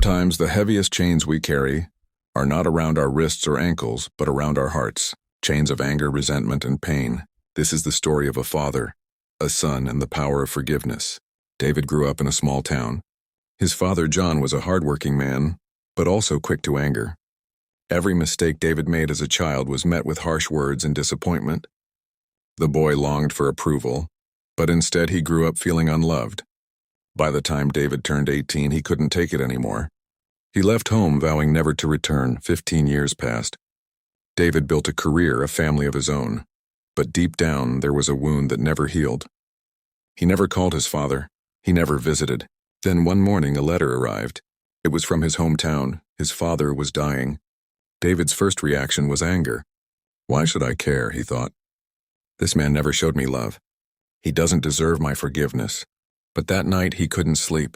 Sometimes the heaviest chains we carry are not around our wrists or ankles, but around our hearts. Chains of anger, resentment, and pain. This is the story of a father, a son, and the power of forgiveness. David grew up in a small town. His father, John, was a hardworking man, but also quick to anger. Every mistake David made as a child was met with harsh words and disappointment. The boy longed for approval, but instead he grew up feeling unloved. By the time David turned 18, he couldn't take it anymore. He left home, vowing never to return. 15 years passed. David built a career, a family of his own. But deep down, there was a wound that never healed. He never called his father. He never visited. Then one morning, a letter arrived. It was from his hometown. His father was dying. David's first reaction was anger. Why should I care, he thought. This man never showed me love. He doesn't deserve my forgiveness. But that night, he couldn't sleep.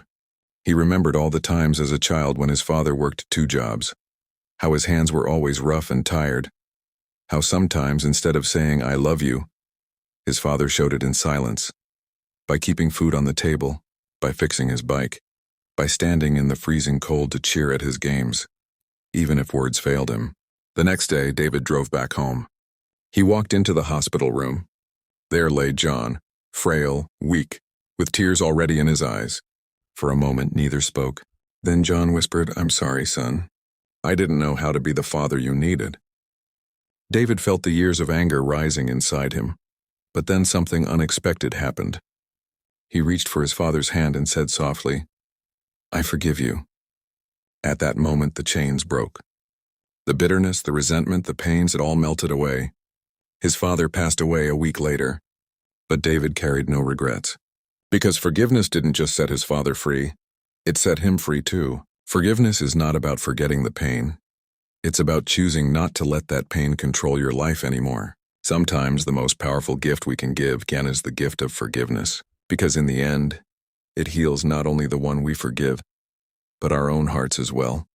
He remembered all the times as a child when his father worked 2 jobs. How his hands were always rough and tired. How sometimes, instead of saying, "I love you," his father showed it in silence. By keeping food on the table, by fixing his bike, by standing in the freezing cold to cheer at his games, even if words failed him. The next day, David drove back home. He walked into the hospital room. There lay John, frail, weak, with tears already in his eyes. For a moment, neither spoke. Then John whispered, "I'm sorry, son. I didn't know how to be the father you needed." David felt the years of anger rising inside him. But then something unexpected happened. He reached for his father's hand and said softly, "I forgive you." At that moment, the chains broke. The bitterness, the resentment, the pains, it all melted away. His father passed away a week later, but David carried no regrets. Because forgiveness didn't just set his father free, it set him free too. Forgiveness is not about forgetting the pain. It's about choosing not to let that pain control your life anymore. Sometimes the most powerful gift we can give is the gift of forgiveness, because in the end, it heals not only the one we forgive, but our own hearts as well.